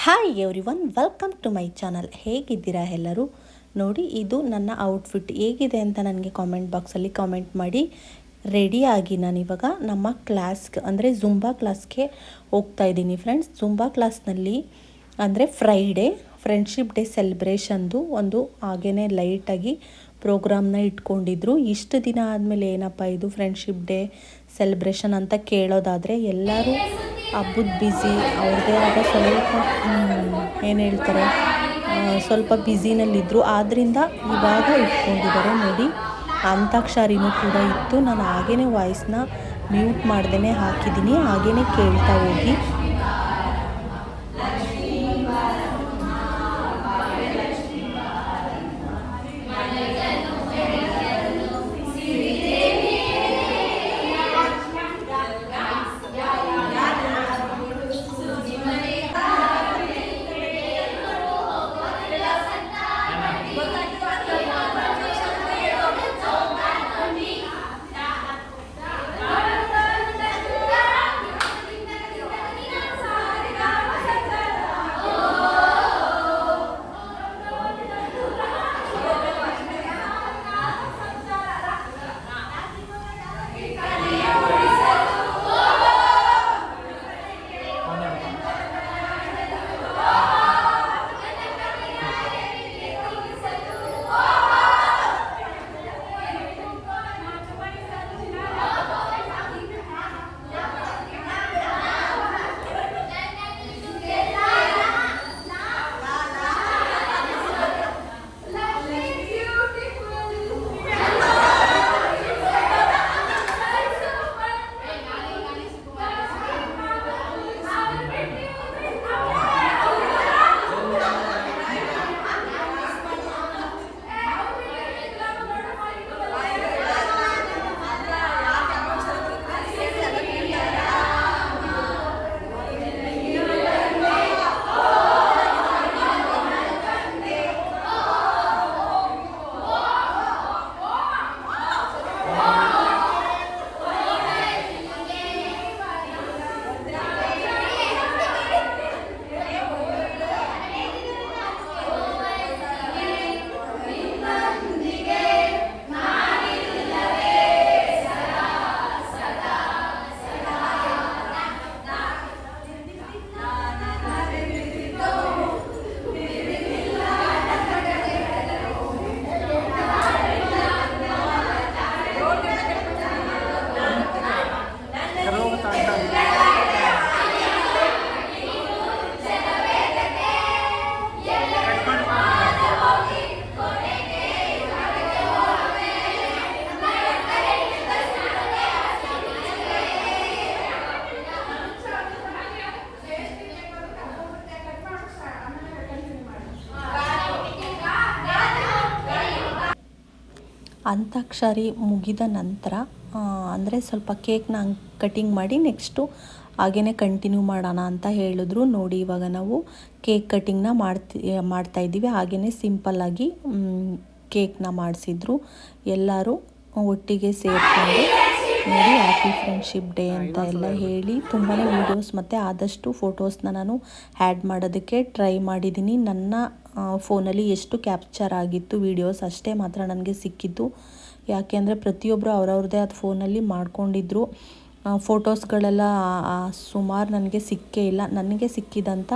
Hi everyone, welcome to my channel. ಹೇಗಿದ್ದೀರಾ ಎಲ್ಲರೂ? ನೋಡಿ, ಇದು ನನ್ನ ಔಟ್ಫಿಟ್ ಹೇಗಿದೆ ಅಂತ ನನಗೆ ಕಾಮೆಂಟ್ ಬಾಕ್ಸಲ್ಲಿ ಕಾಮೆಂಟ್ ಮಾಡಿ. ರೆಡಿಯಾಗಿ ನಾನಿವಾಗ ನಮ್ಮ ಕ್ಲಾಸ್ಗೆ ಅಂದರೆ ಜುಂಬಾ ಕ್ಲಾಸ್ಗೆ ಹೋಗ್ತಾ ಇದ್ದೀನಿ ಫ್ರೆಂಡ್ಸ್. ಜುಂಬಾ ಕ್ಲಾಸ್ನಲ್ಲಿ ಅಂದರೆ ಫ್ರೈಡೇ ಫ್ರೆಂಡ್ಶಿಪ್ ಡೇ ಸೆಲೆಬ್ರೇಷನ್ದು ಒಂದು ಹಾಗೇ ಲೈಟಾಗಿ ಪ್ರೋಗ್ರಾಮ್ನ ಇಟ್ಕೊಂಡಿದ್ರು. ಇಷ್ಟು ದಿನ ಆದಮೇಲೆ ಏನಪ್ಪ ಇದು ಫ್ರೆಂಡ್ಶಿಪ್ ಡೇ ಸೆಲೆಬ್ರೇಷನ್ ಅಂತ ಕೇಳೋದಾದರೆ, ಎಲ್ಲರೂ ಹಬ್ಬದ ಬ್ಯುಸಿ, ಅವ್ರದ್ದೇ ಆದ ಸ್ವಲ್ಪ ಏನು ಹೇಳ್ತಾರೆ ಸ್ವಲ್ಪ ಬ್ಯುಸಿನಲ್ಲಿದ್ದರು. ಆದ್ದರಿಂದ ಇವಾಗ ಇಟ್ಕೊಂಡಿದ್ದಾರೆ. ನೋಡಿ, ಅಂತಾಕ್ಷರಿನೂ ಕೂಡ ಇತ್ತು. ನಾನು ಹಾಗೇ ವಾಯ್ಸ್ನ ಮ್ಯೂಟ್ ಮಾಡ್ದೇ ಹಾಕಿದ್ದೀನಿ, ಹಾಗೇ ಕೇಳ್ತಾ ಹೋಗಿ. ಅಂತಾಕ್ಷರಿ ಮುಗಿದ ನಂತರ ಅಂದರೆ ಸ್ವಲ್ಪ ಕೇಕ್ನ ಕಟಿಂಗ್ ಮಾಡಿ ನೆಕ್ಸ್ಟು ಹಾಗೇ ಕಂಟಿನ್ಯೂ ಮಾಡೋಣ ಅಂತ ಹೇಳಿದ್ರು. ನೋಡಿ, ಇವಾಗ ನಾವು ಕೇಕ್ ಕಟಿಂಗ್ನ ಮಾಡ್ತಾಯಿದ್ದೀವಿ. ಹಾಗೇ ಸಿಂಪಲ್ಲಾಗಿ ಕೇಕ್ನ ಮಾಡಿಸಿದ್ರು. ಎಲ್ಲರೂ ಒಟ್ಟಿಗೆ ಸೇರಿಕೊಂಡು ನೋಡಿ, ಹ್ಯಾಪಿ ಫ್ರೆಂಡ್ಶಿಪ್ ಡೇ ಅಂತ ಎಲ್ಲ ಹೇಳಿ ತುಂಬಾ ವೀಡಿಯೋಸ್ ಮತ್ತು ಆದಷ್ಟು ಫೋಟೋಸ್ನ ನಾನು ಆ್ಯಡ್ ಮಾಡೋದಕ್ಕೆ ಟ್ರೈ ಮಾಡಿದ್ದೀನಿ. ನನ್ನ ಫೋನಲ್ಲಿ ಎಷ್ಟು ಕ್ಯಾಪ್ಚರ್ ಆಗಿತ್ತು ವೀಡಿಯೋಸ್ ಅಷ್ಟೇ ಮಾತ್ರ ನನಗೆ ಸಿಕ್ಕಿದ್ದು. ಯಾಕೆಂದರೆ ಪ್ರತಿಯೊಬ್ಬರು ಅವ್ರವ್ರದ್ದೇ ಅದು ಫೋನಲ್ಲಿ ಮಾಡ್ಕೊಂಡಿದ್ರು. ಫೋಟೋಸ್ಗಳೆಲ್ಲ ಸುಮಾರು ನನಗೆ ಸಿಕ್ಕೇ ಇಲ್ಲ. ನನಗೆ ಸಿಕ್ಕಿದಂಥ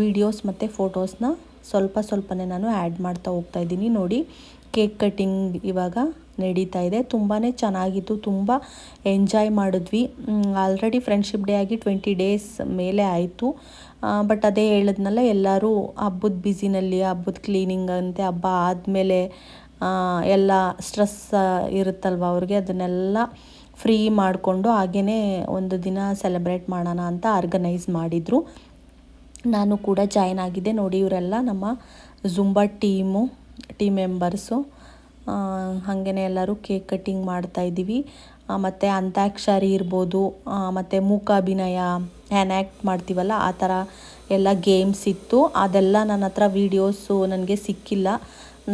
ವೀಡಿಯೋಸ್ ಮತ್ತು ಫೋಟೋಸ್ನ ಸ್ವಲ್ಪನೇ ನಾನು ಆ್ಯಡ್ ಮಾಡ್ತಾ ಹೋಗ್ತಾಯಿದ್ದೀನಿ. ನೋಡಿ, ಕೇಕ್ ಕಟಿಂಗ್ ಇವಾಗ ನಡೀತಾ ಇದೆ. ತುಂಬಾ ಚೆನ್ನಾಗಿತ್ತು, ತುಂಬ ಎಂಜಾಯ್ ಮಾಡಿದ್ವಿ. ಆಲ್ರೆಡಿ ಫ್ರೆಂಡ್ಶಿಪ್ ಡೇ ಆಗಿ 20 ಡೇಸ್ ಮೇಲೆ ಆಯಿತು. ಬಟ್ ಅದೇ ಹೇಳಿದ್ನಲ್ಲ, ಎಲ್ಲರೂ ಹಬ್ಬದ ಬ್ಯುಸಿನಲ್ಲಿ, ಹಬ್ಬದ ಕ್ಲೀನಿಂಗ್ ಅಂತೆ, ಹಬ್ಬ ಆದಮೇಲೆ ಎಲ್ಲ ಸ್ಟ್ರೆಸ್ ಇರುತ್ತಲ್ವ ಅವ್ರಿಗೆ, ಅದನ್ನೆಲ್ಲ ಫ್ರೀ ಮಾಡಿಕೊಂಡು ಹಾಗೇ ಒಂದು ದಿನ ಸೆಲೆಬ್ರೇಟ್ ಮಾಡೋಣ ಅಂತ ಆರ್ಗನೈಸ್ ಮಾಡಿದರು. ನಾನು ಕೂಡ ಜಾಯ್ನ್ ಆಗಿದ್ದೆ. ನೋಡಿ, ಇವರೆಲ್ಲ ನಮ್ಮ ಜುಂಬಾ ಟೀಮ್ ಮೆಂಬರ್ಸು. ಹಾಗೇ ಎಲ್ಲರೂ ಕೇಕ್ ಕಟ್ಟಿಂಗ್ ಮಾಡ್ತಾಯಿದ್ದೀವಿ. ಮತ್ತು ಅಂತಾಕ್ಷರಿ ಇರ್ಬೋದು, ಮತ್ತು ಮೂಕಾಭಿನಯ ಆ್ಯಕ್ಟ್ ಮಾಡ್ತೀವಲ್ಲ ಆ ಥರ ಎಲ್ಲ ಗೇಮ್ಸ್ ಇತ್ತು. ಅದೆಲ್ಲ ನನ್ನ ಹತ್ರ ವೀಡಿಯೋಸು ನನಗೆ ಸಿಕ್ಕಿಲ್ಲ.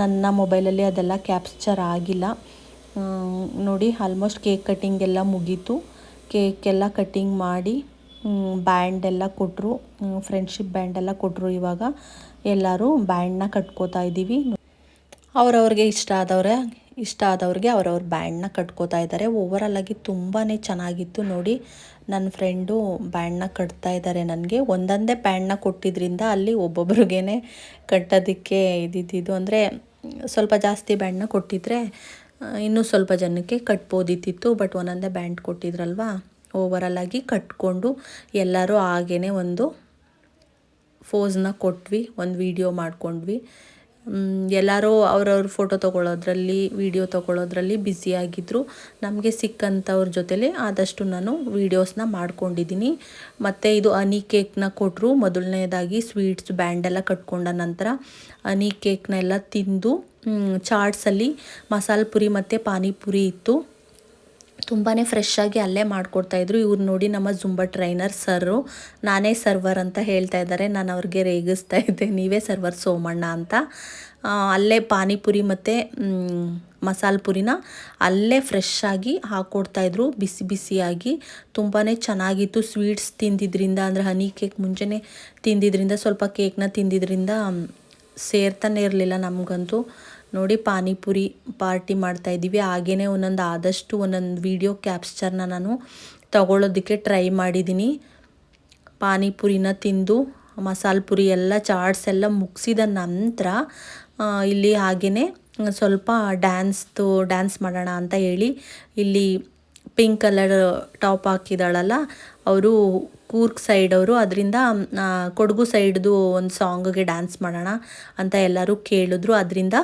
ನನ್ನ ಮೊಬೈಲಲ್ಲಿ ಅದೆಲ್ಲ ಕ್ಯಾಪ್ಚರ್ ಆಗಿಲ್ಲ. ನೋಡಿ ಆಲ್ಮೋಸ್ಟ್ ಕೇಕ್ ಕಟ್ಟಿಂಗ್ ಎಲ್ಲ ಮುಗೀತು. ಕೇಕೆಲ್ಲ ಕಟ್ಟಿಂಗ್ ಮಾಡಿ ಬ್ಯಾಂಡ್ ಎಲ್ಲ ಕೊಟ್ಟರು, ಫ್ರೆಂಡ್ಶಿಪ್ ಬ್ಯಾಂಡ್ ಎಲ್ಲ ಕೊಟ್ಟರು. ಇವಾಗ ಎಲ್ಲರೂ ಬ್ಯಾಂಡ್ನ ಕಟ್ಕೋತಾ ಇದ್ದೀವಿ. ಅವ್ರವ್ರಿಗೆ ಇಷ್ಟ ಆದವ್ರಿಗೆ ಅವ್ರವ್ರ ಬ್ಯಾಂಡ್ನ ಕಟ್ಕೋತಾ ಇದ್ದಾರೆ. ಓವರಾಲಾಗಿ ತುಂಬಾ ಚೆನ್ನಾಗಿತ್ತು ನೋಡಿ. ನನ್ನ ಫ್ರೆಂಡು ಬ್ಯಾಂಡ್ನ ಕಟ್ತಾ ಇದ್ದಾರೆ. ನನಗೆ ಒಂದೊಂದೇ ಬ್ಯಾಂಡ್ನ ಕೊಟ್ಟಿದ್ದರಿಂದ ಅಲ್ಲಿ ಒಬ್ಬೊಬ್ರಿಗೇ ಕಟ್ಟೋದಕ್ಕೆ ಇದ್ದಿದ್ದು. ಅಂದರೆ ಸ್ವಲ್ಪ ಜಾಸ್ತಿ ಬ್ಯಾಂಡ್ನ ಕೊಟ್ಟಿದ್ರೆ ಇನ್ನೂ ಸ್ವಲ್ಪ ಜನಕ್ಕೆ ಕಟ್ಬೋದಿತ್ತು. ಬಟ್ ಒಂದೊಂದೇ ಬ್ಯಾಂಡ್ ಕೊಟ್ಟಿದ್ರಲ್ವ, ಓವರಾಲಾಗಿ ಕಟ್ಕೊಂಡು ಎಲ್ಲರೂ ಹಾಗೇ ಒಂದು ಫೋಸ್ನ ಕೊಟ್ವಿ, ಒಂದು ವಿಡಿಯೋ ಮಾಡ್ಕೊಂಡ್ವಿ. ಎಲ್ಲರೂ ಅವ್ರವ್ರ ಫೋಟೋ ತೊಗೊಳೋದ್ರಲ್ಲಿ, ವಿಡಿಯೋ ತೊಗೊಳೋದ್ರಲ್ಲಿ ಬ್ಯುಸಿಯಾಗಿದ್ದರು. ನಮಗೆ ಸಿಕ್ಕಂಥವ್ರ ಜೊತೆಲಿ ಆದಷ್ಟು ನಾನು ವೀಡಿಯೋಸ್ನ ಮಾಡ್ಕೊಂಡಿದ್ದೀನಿ. ಮತ್ತು ಇದು ಹನಿ ಕೇಕ್ನ ಕೊಟ್ಟರು. ಮೊದಲನೇದಾಗಿ ಸ್ವೀಟ್ಸ್ ಬ್ಯಾಂಡೆಲ್ಲ ಕಟ್ಕೊಂಡ ನಂತರ ಹನಿ ಕೇಕ್ನ ಎಲ್ಲ ತಿಂದು, ಚಾಟ್ಸಲ್ಲಿ ಮಸಾಲೆ ಪುರಿ ಮತ್ತು ಪಾನಿಪುರಿ ಇತ್ತು. ತುಂಬಾ ಫ್ರೆಶ್ಶಾಗಿ ಅಲ್ಲೇ ಮಾಡಿಕೊಡ್ತಾಯಿದ್ರು. ಇವ್ರು ನೋಡಿ ನಮ್ಮ ಜುಂಬಾ ಟ್ರೈನರ್ ಸರ್ರು, ನಾನೇ ಸರ್ವರ್ ಅಂತ ಹೇಳ್ತಾ ಇದ್ದಾರೆ. ನಾನು ಅವ್ರಿಗೆ ರೇಗಿಸ್ತಾ ಇದ್ದೆ, ನೀವೇ ಸರ್ವರ್ ಸೋಮಣ್ಣ ಅಂತ. ಅಲ್ಲೇ ಪಾನಿಪುರಿ ಮತ್ತು ಮಸಾಲೆ ಪುರಿನ ಅಲ್ಲೇ ಫ್ರೆಶ್ಶಾಗಿ ಹಾಕ್ಕೊಡ್ತಾಯಿದ್ರು, ಬಿಸಿ ಬಿಸಿಯಾಗಿ. ತುಂಬಾ ಚೆನ್ನಾಗಿತ್ತು. ಸ್ವೀಟ್ಸ್ ತಿಂದಿದ್ರಿಂದ, ಅಂದರೆ ಹನಿ ಕೇಕ್ ಮುಂಚೆನೇ ತಿಂದಿದ್ರಿಂದ, ಸ್ವಲ್ಪ ಕೇಕ್ನ ತಿಂದಿದ್ರಿಂದ ಸೇರ್ತಾನೆ ಇರಲಿಲ್ಲ ನಮಗಂತೂ. ನೋಡಿ ಪಾನಿಪುರಿ ಪಾರ್ಟಿ ಮಾಡ್ತಾಯಿದ್ದೀವಿ. ಹಾಗೇ ಆದಷ್ಟು ಒಂದೊಂದು ವೀಡಿಯೋ ಕ್ಯಾಪ್ಚರ್ನ ನಾನು ತಗೊಳ್ಳೋದಕ್ಕೆ ಟ್ರೈ ಮಾಡಿದ್ದೀನಿ. ಪಾನಿಪುರಿನ ತಿಂದು, ಮಸಾಲೆ ಪುರಿ ಎಲ್ಲ, ಚಾಟ್ಸ್ ಎಲ್ಲ ಮುಗಿಸಿದ ನಂತರ ಇಲ್ಲಿ ಹಾಗೇ ಸ್ವಲ್ಪ ಡ್ಯಾನ್ಸ್ ಮಾಡೋಣ ಅಂತ ಹೇಳಿ, ಇಲ್ಲಿ ಪಿಂಕ್ ಕಲರ್ ಟಾಪ್ ಹಾಕಿದಾಳಲ್ಲ ಅವರು ಕೂರ್ಗ್ ಸೈಡವರು, ಅದರಿಂದ ಕೊಡಗು ಸೈಡ್ದು ಒಂದು ಸಾಂಗ್ಗೆ ಡ್ಯಾನ್ಸ್ ಮಾಡೋಣ ಅಂತ ಎಲ್ಲರೂ ಕೇಳಿದ್ರು. ಅದರಿಂದ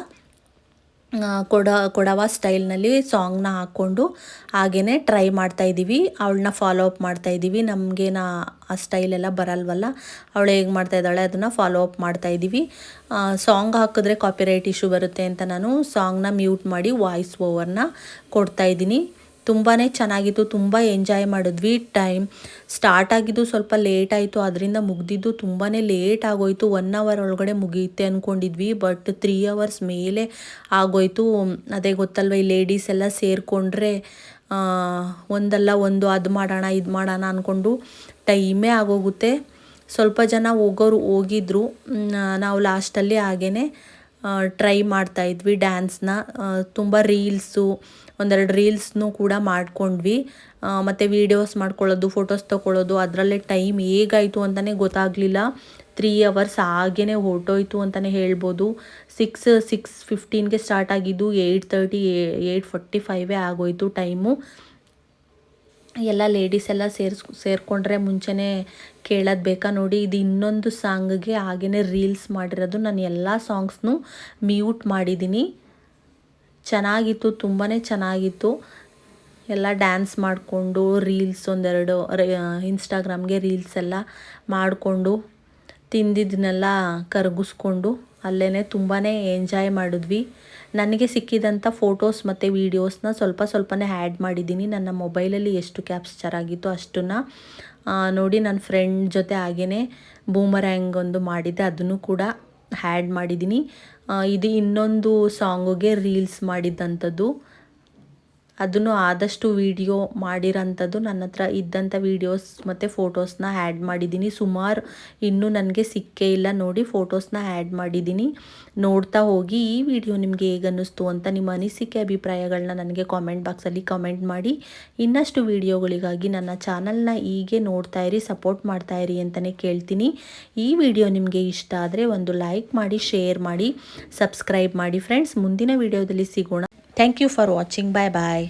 ಕೊಡವ ಸ್ಟೈಲ್ನಲ್ಲಿ ಸಾಂಗ್ನ ಹಾಕ್ಕೊಂಡು ಹಾಗೇ ಟ್ರೈ ಮಾಡ್ತಾಯಿದ್ದೀವಿ. ಅವಳನ್ನ ಫಾಲೋ ಅಪ್ ಮಾಡ್ತಾಯಿದ್ದೀವಿ. ನಮಗೇನ ಆ ಸ್ಟೈಲೆಲ್ಲ ಬರಲ್ವಲ್ಲ, ಅವಳು ಹೇಗೆ ಮಾಡ್ತಾಯಿದ್ದಾಳೆ ಅದನ್ನು ಫಾಲೋ ಅಪ್ ಮಾಡ್ತಾಯಿದ್ದೀವಿ. ಸಾಂಗ್ ಹಾಕಿದ್ರೆ ಕಾಪಿರೈಟ್ ಇಶ್ಯೂ ಬರುತ್ತೆ ಅಂತ ನಾನು ಸಾಂಗ್ನ ಮ್ಯೂಟ್ ಮಾಡಿ ವಾಯ್ಸ್ ಓವರ್ನ ಕೊಡ್ತಾಯಿದ್ದೀನಿ. ತುಂಬಾ ಚೆನ್ನಾಗಿತ್ತು, ತುಂಬ ಎಂಜಾಯ್ ಮಾಡಿದ್ವಿ. ಟೈಮ್ ಸ್ಟಾರ್ಟ್ ಆಗಿದ್ದು ಸ್ವಲ್ಪ ಲೇಟ್ ಆಯಿತು, ಅದರಿಂದ ಮುಗ್ದಿದ್ದು ತುಂಬಾ ಲೇಟ್ ಆಗೋಯಿತು. 1 ಅವರ್ ಒಳಗಡೆ ಮುಗಿಯುತ್ತೆ ಅಂದ್ಕೊಂಡಿದ್ವಿ, ಬಟ್ 3 ಅವರ್ಸ್ ಮೇಲೆ ಆಗೋಯಿತು. ಅದೇ ಗೊತ್ತಲ್ವ, ಈ ಲೇಡೀಸ್ ಎಲ್ಲ ಸೇರಿಕೊಂಡ್ರೆ ಒಂದಲ್ಲ ಒಂದು ಅದು ಮಾಡೋಣ ಇದು ಮಾಡೋಣ ಅಂದ್ಕೊಂಡು ಟೈಮೇ ಆಗೋಗುತ್ತೆ. ಸ್ವಲ್ಪ ಜನ ಹೋಗಿದ್ರು. ನಾವು ಲಾಸ್ಟಲ್ಲಿ ಹಾಗೇ ಟ್ರೈ ಮಾಡ್ತಾಯಿದ್ವಿ ಡ್ಯಾನ್ಸ್ನ. ತುಂಬ ಒಂದೆರಡು ರೀಲ್ಸ್ನೂ ಕೂಡ ಮಾಡ್ಕೊಂಡ್ವಿ. ಮತ್ತು ವೀಡಿಯೋಸ್ ಮಾಡ್ಕೊಳ್ಳೋದು, ಫೋಟೋಸ್ ತೊಗೊಳ್ಳೋದು, ಅದರಲ್ಲೇ ಟೈಮ್ ಹೇಗಾಯಿತು ಅಂತಲೇ ಗೊತ್ತಾಗಲಿಲ್ಲ. 3 ಅವರ್ಸ್ ಹಾಗೇ ಹೊರಟೋಯ್ತು ಅಂತಲೇ ಹೇಳ್ಬೋದು. 6:15ಗೆ ಸ್ಟಾರ್ಟ್ ಆಗಿದ್ದು 8:30 8:45 ಆಗೋಯಿತು ಟೈಮು. ಎಲ್ಲ ಲೇಡೀಸ್ ಎಲ್ಲ ಸೇರಿಕೊಂಡ್ರೆ ಮುಂಚೆನೇ ಕೇಳೋದು ಬೇಕಾ ನೋಡಿ. ಇದು ಇನ್ನೊಂದು ಸಾಂಗ್ಗೆ ಹಾಗೇ ರೀಲ್ಸ್ ಮಾಡಿರೋದು. ನಾನು ಎಲ್ಲ ಸಾಂಗ್ಸ್ನೂ ಮ್ಯೂಟ್ ಮಾಡಿದ್ದೀನಿ. ಚೆನ್ನಾಗಿತ್ತು, ತುಂಬಾ ಚೆನ್ನಾಗಿತ್ತು. ಎಲ್ಲ ಡ್ಯಾನ್ಸ್ ಮಾಡಿಕೊಂಡು ರೀಲ್ಸ್ ಒಂದೆರಡು ಇನ್ಸ್ಟಾಗ್ರಾಮ್ಗೆ ರೀಲ್ಸ್ ಎಲ್ಲ ಮಾಡಿಕೊಂಡು ತಿಂದಿದ್ದನ್ನೆಲ್ಲ ಕರಗಿಸ್ಕೊಂಡು ಅಲ್ಲೇ ತುಂಬಾ ಎಂಜಾಯ್ ಮಾಡಿದ್ವಿ. ನನಗೆ ಸಿಕ್ಕಿದಂಥ ಫೋಟೋಸ್ ಮತ್ತು ವೀಡಿಯೋಸ್ನ ಸ್ವಲ್ಪನೇ ಆ್ಯಡ್ ಮಾಡಿದ್ದೀನಿ. ನನ್ನ ಮೊಬೈಲಲ್ಲಿ ಎಷ್ಟು ಕ್ಯಾಪ್ಚರ್ ಆಗಿತ್ತು ಅಷ್ಟನ್ನು ನೋಡಿ. ನನ್ನ ಫ್ರೆಂಡ್ ಜೊತೆ ಹಾಗೇ ಬೂಮರ್ಯಾಂಗ್ ಒಂದು ಮಾಡಿದ್ದೆ, ಅದನ್ನು ಕೂಡ ಆ್ಯಡ್ ಮಾಡಿದ್ದೀನಿ. ಇದು ಇನ್ನೊಂದು ಸಾಂಗಿಗೆ ರೀಲ್ಸ್ ಮಾಡಿದ್ದಂಥದ್ದು, ಅದನ್ನು ಆದಷ್ಟು ವಿಡಿಯೋ ಮಾಡಿರೋಂಥದ್ದು. ನನ್ನ ಹತ್ರ ಇದ್ದಂಥ ವೀಡಿಯೋಸ್ ಮತ್ತು ಫೋಟೋಸ್ನ ಆ್ಯಡ್ ಮಾಡಿದ್ದೀನಿ. ಸುಮಾರು ಇನ್ನೂ ನನಗೆ ಸಿಕ್ಕೇ ಇಲ್ಲ ನೋಡಿ, ಫೋಟೋಸ್ನ ಆ್ಯಡ್ ಮಾಡಿದ್ದೀನಿ. ನೋಡ್ತಾ ಹೋಗಿ. ಈ ವಿಡಿಯೋ ನಿಮಗೆ ಹೇಗೆ ಅನ್ನಿಸ್ತು ಅಂತ ನಿಮ್ಮ ಅನಿಸಿಕೆ ಅಭಿಪ್ರಾಯಗಳನ್ನ ನನಗೆ ಕಾಮೆಂಟ್ ಬಾಕ್ಸಲ್ಲಿ ಕಮೆಂಟ್ ಮಾಡಿ. ಇನ್ನಷ್ಟು ವಿಡಿಯೋಗಳಿಗಾಗಿ ನನ್ನ ಚಾನಲ್ನ ಹೀಗೆ ನೋಡ್ತಾ ಇರಿ, ಸಪೋರ್ಟ್ ಮಾಡ್ತಾ ಇರಿ ಅಂತಲೇ ಕೇಳ್ತೀನಿ. ಈ ವಿಡಿಯೋ ನಿಮಗೆ ಇಷ್ಟ ಆದರೆ ಒಂದು ಲೈಕ್ ಮಾಡಿ, ಶೇರ್ ಮಾಡಿ, ಸಬ್ಸ್ಕ್ರೈಬ್ ಮಾಡಿ ಫ್ರೆಂಡ್ಸ್. ಮುಂದಿನ ವಿಡಿಯೋದಲ್ಲಿ ಸಿಗೋಣ. Thank you for watching. Bye bye.